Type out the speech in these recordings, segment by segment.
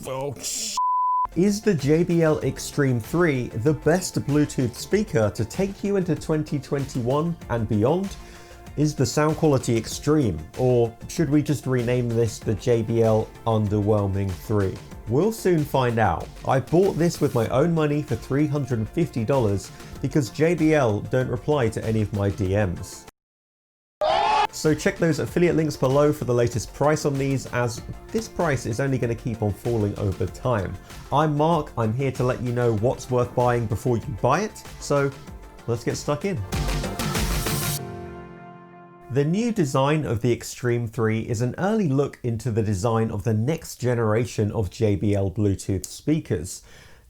Oh, is the JBL Xtreme 3 the best Bluetooth speaker to take you into 2021 and beyond? Is the sound quality extreme, or should we just rename this the JBL Underwhelming 3? We'll soon find out. I bought this with my own money for $350 because JBL don't reply to any of my DMs. So check those affiliate links below for the latest price on these, as this price is only going to keep on falling over time. I'm Mark, I'm here to let you know what's worth buying before you buy it, so let's get stuck in. The new design of the Xtreme 3 is an early look into the design of the next generation of JBL Bluetooth speakers.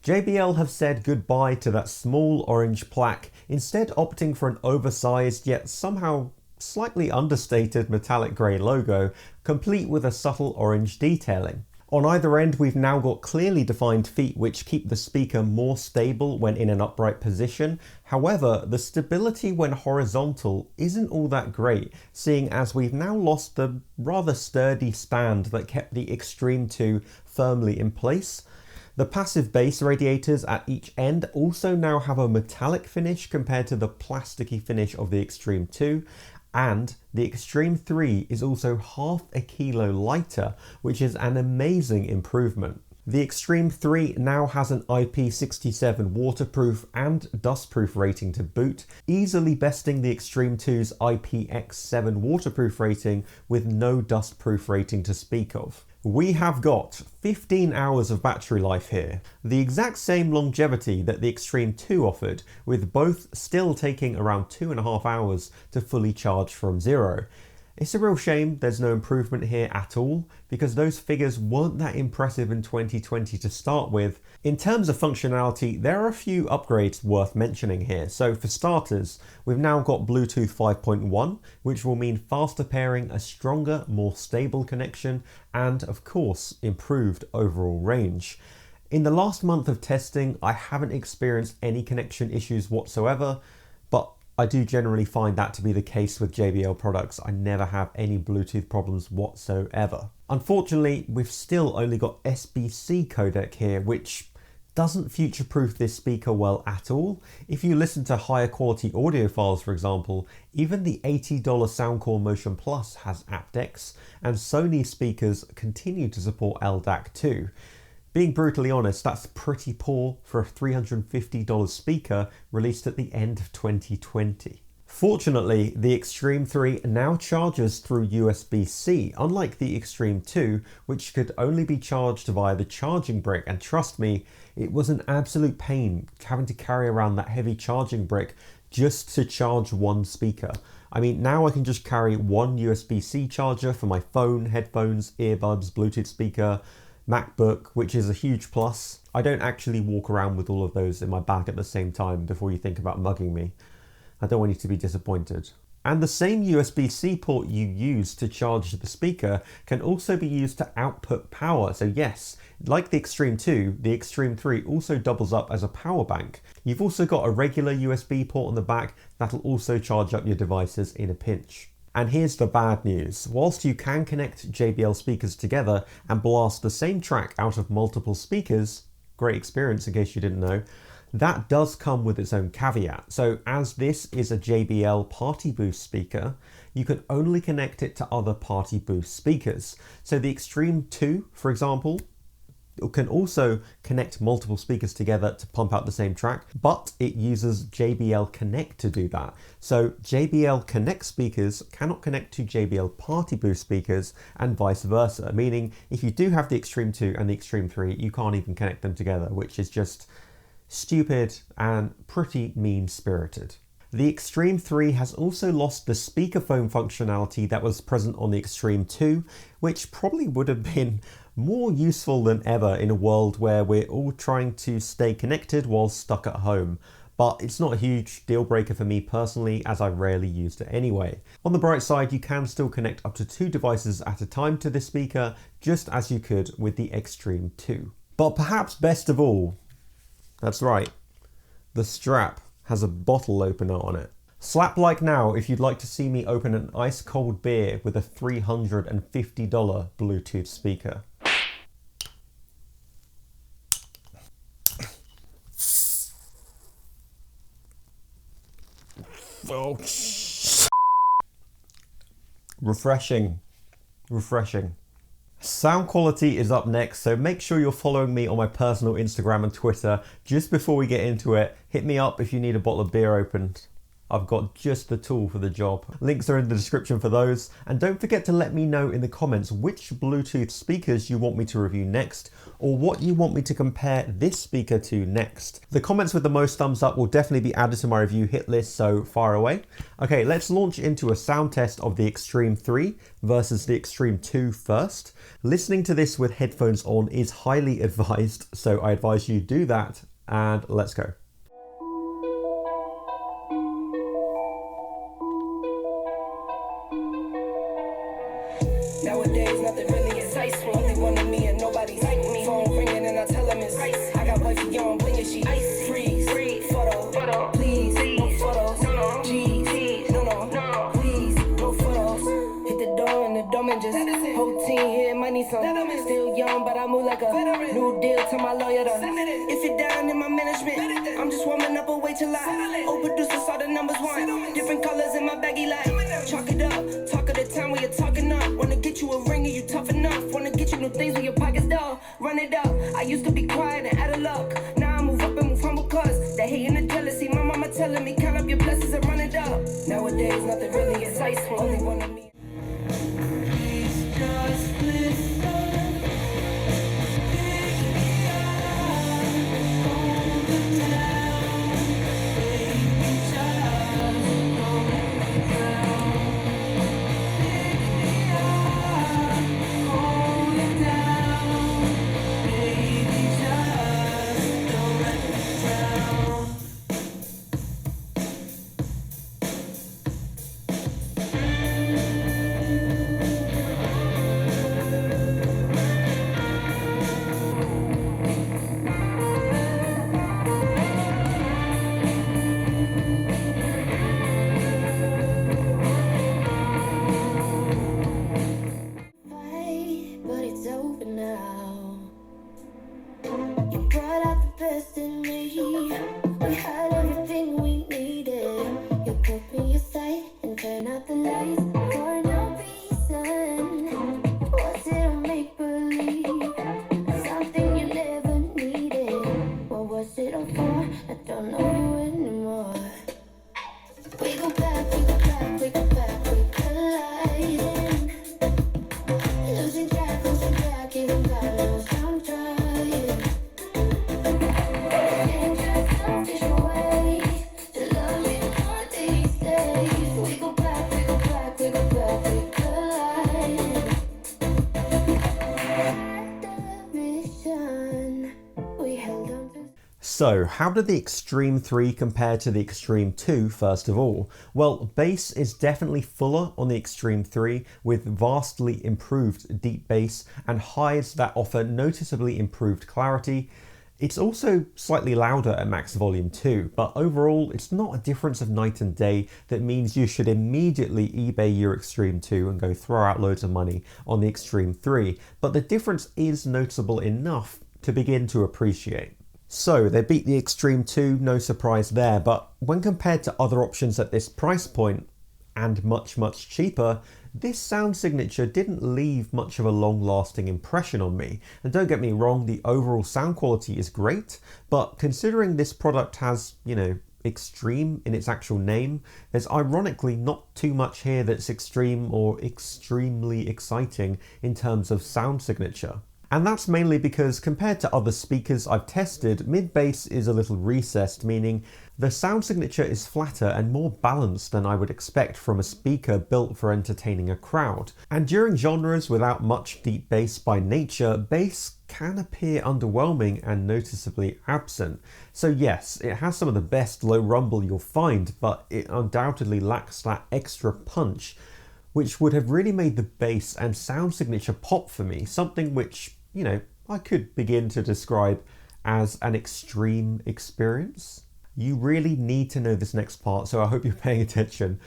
JBL have said goodbye to that small orange plaque, instead opting for an oversized yet somehow slightly understated metallic grey logo, complete with a subtle orange detailing. On either end, we've now got clearly defined feet which keep the speaker more stable when in an upright position. However, the stability when horizontal isn't all that great, seeing as we've now lost the rather sturdy stand that kept the Xtreme 2 firmly in place. The passive bass radiators at each end also now have a metallic finish compared to the plasticky finish of the Xtreme 2. And the Xtreme 3 is also half a kilo lighter, which is an amazing improvement. The Xtreme 3 now has an IP67 waterproof and dustproof rating to boot, easily besting the Xtreme 2's IPX7 waterproof rating with no dustproof rating to speak of. We have got 15 hours of battery life here, the exact same longevity that the Xtreme 2 offered, with both still taking around 2.5 hours to fully charge from zero. It's a real shame there's no improvement here at all, because those figures weren't that impressive in 2020 to start with. In terms of functionality, there are a few upgrades worth mentioning here. So for starters, we've now got Bluetooth 5.1, which will mean faster pairing, a stronger, more stable connection, and of course, improved overall range. In the last month of testing, I haven't experienced any connection issues whatsoever, but I do generally find that to be the case with JBL products. I never have any Bluetooth problems whatsoever. Unfortunately, we've still only got SBC codec here, which doesn't future-proof this speaker well at all. If you listen to higher quality audio files, for example, even the $80 Soundcore Motion Plus has aptX, and Sony speakers continue to support LDAC too. Being brutally honest, that's pretty poor for a $350 speaker released at the end of 2020. Fortunately, the Xtreme 3 now charges through USB-C, unlike the Xtreme 2, which could only be charged via the charging brick, and trust me, it was an absolute pain having to carry around that heavy charging brick just to charge one speaker. I mean, now I can just carry one USB-C charger for my phone, headphones, earbuds, Bluetooth speaker, MacBook, which is a huge plus. I don't actually walk around with all of those in my bag at the same time before you think about mugging me. I don't want you to be disappointed. And the same USB-C port you use to charge the speaker can also be used to output power. So yes, like the Xtreme 2, the Xtreme 3 also doubles up as a power bank. You've also got a regular USB port on the back that'll also charge up your devices in a pinch. And here's the bad news. Whilst you can connect JBL speakers together and blast the same track out of multiple speakers, great experience in case you didn't know, that does come with its own caveat. So as this is a JBL Party Boost speaker, you can only connect it to other Party Boost speakers. So the Xtreme 2, for example, can also connect multiple speakers together to pump out the same track, but it uses JBL Connect to do that. So JBL Connect speakers cannot connect to JBL Party Boost speakers and vice versa, meaning if you do have the Xtreme 2 and the Xtreme 3, you can't even connect them together, which is just stupid and pretty mean-spirited. The Xtreme 3 has also lost the speakerphone functionality that was present on the Xtreme 2, which probably would have been more useful than ever in a world where we're all trying to stay connected while stuck at home. But it's not a huge deal breaker for me personally, as I rarely used it anyway. On the bright side, you can still connect up to 2 devices at a time to this speaker, just as you could with the Xtreme 2. But perhaps best of all, that's right, the strap has a bottle opener on it. Slap like now if you'd like to see me open an ice cold beer with a $350 Bluetooth speaker. Oh, refreshing. Sound quality is up next, so make sure you're following me on my personal Instagram and Twitter. Just before we get into it, hit me up if you need a bottle of beer opened. I've got just the tool for the job. Links are in the description for those. And don't forget to let me know in the comments which Bluetooth speakers you want me to review next, or what you want me to compare this speaker to next. The comments with the most thumbs up will definitely be added to my review hit list, so fire away. Okay, let's launch into a sound test of the Xtreme 3 versus the Xtreme 2 first. Listening to this with headphones on is highly advised, so I advise you do that, and let's go. Nowadays, nothing really excites me. Only one of me and nobody's like me. Phone ringing and I tell them it's ice. I got wifey on blinging, she ice. Freeze, photo, please, no photos. No, jeez, no, please, no photos. Hit the door and the dome just whole team here might need some. Still young, but I move like a new deal to my lawyer. If you're down in my management, I'm just warming up a way till I old producers saw the numbers one. Different colors in my baggy light. Chalk it up, talk of the town where you're talking up. Wanna get you a ring and you tough enough. Wanna get you new things with your pockets dull. Run it up. I used to be quiet and out of luck. Now I move up and move humble cause the hate and the jealousy. My mama telling me count up your blessings and run it up. Nowadays nothing really excites me. Only one of me. Just listen. So, how did the Xtreme 3 compare to the Xtreme 2 first of all? Well, bass is definitely fuller on the Xtreme 3 with vastly improved deep bass and highs that offer noticeably improved clarity. It's also slightly louder at max volume too, but overall it's not a difference of night and day that means you should immediately eBay your Xtreme 2 and go throw out loads of money on the Xtreme 3, but the difference is noticeable enough to begin to appreciate. So they beat the Xtreme 2, no surprise there, but when compared to other options at this price point, and much cheaper, this sound signature didn't leave much of a long-lasting impression on me. And don't get me wrong, the overall sound quality is great, but considering this product has, Xtreme in its actual name, there's ironically not too much here that's extreme or extremely exciting in terms of sound signature. And that's mainly because compared to other speakers I've tested, mid-bass is a little recessed, meaning the sound signature is flatter and more balanced than I would expect from a speaker built for entertaining a crowd. And during genres without much deep bass by nature, bass can appear underwhelming and noticeably absent. So yes, it has some of the best low rumble you'll find, but it undoubtedly lacks that extra punch, which would have really made the bass and sound signature pop for me, something which, I could begin to describe as an extreme experience. You really need to know this next part, so I hope you're paying attention.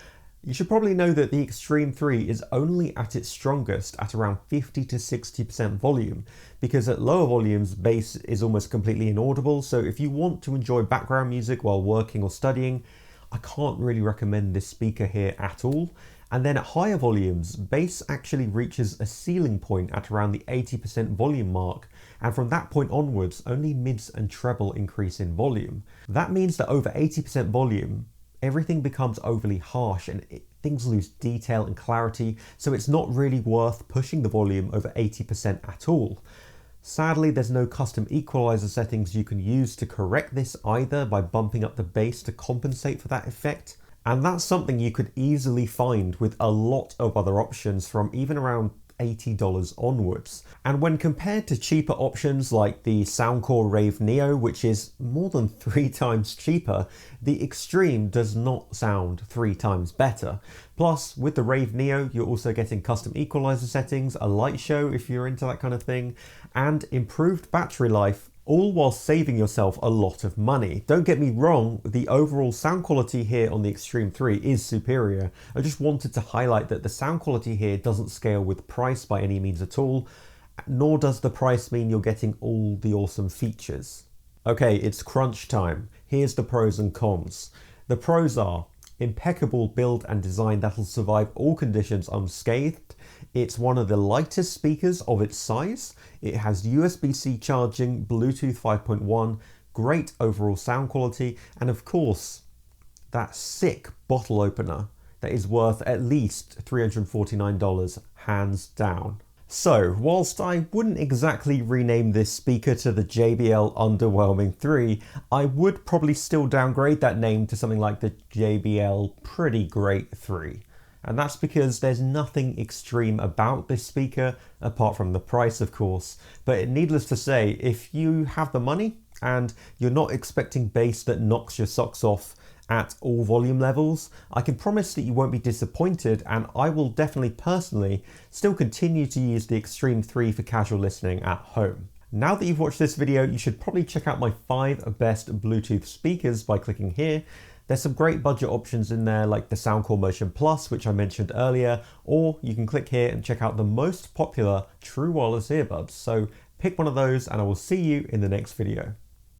You should probably know that the Xtreme 3 is only at its strongest at around 50 to 60% volume, because at lower volumes, bass is almost completely inaudible, so if you want to enjoy background music while working or studying, I can't really recommend this speaker here at all. And then at higher volumes, bass actually reaches a ceiling point at around the 80% volume mark, and from that point onwards, only mids and treble increase in volume. That means that over 80% volume, everything becomes overly harsh and things lose detail and clarity, so it's not really worth pushing the volume over 80% at all. Sadly, there's no custom equalizer settings you can use to correct this either by bumping up the bass to compensate for that effect. And that's something you could easily find with a lot of other options from even around $80 onwards. And when compared to cheaper options like the Soundcore Rave Neo, which is more than 3 times cheaper, the Xtreme does not sound 3 times better. Plus, with the Rave Neo, you're also getting custom equalizer settings, a light show if you're into that kind of thing, and improved battery life, all while saving yourself a lot of money. Don't get me wrong, the overall sound quality here on the Xtreme 3 is superior. I just wanted to highlight that the sound quality here doesn't scale with price by any means at all, nor does the price mean you're getting all the awesome features. Okay, it's crunch time. Here's the pros and cons. The pros are impeccable build and design that'll survive all conditions unscathed. It's one of the lightest speakers of its size. It has USB-C charging, Bluetooth 5.1, great overall sound quality, and of course, that sick bottle opener that is worth at least $349, hands down. So, whilst I wouldn't exactly rename this speaker to the JBL Underwhelming 3, I would probably still downgrade that name to something like the JBL Pretty Great 3. And that's because there's nothing extreme about this speaker, apart from the price of course. But needless to say, if you have the money and you're not expecting bass that knocks your socks off at all volume levels, I can promise that you won't be disappointed, and I will definitely personally still continue to use the Xtreme 3 for casual listening at home. Now that you've watched this video, you should probably check out my 5 best Bluetooth speakers by clicking here. There's some great budget options in there like the Soundcore Motion Plus, which I mentioned earlier, or you can click here and check out the most popular true wireless earbuds. So pick one of those and I will see you in the next video.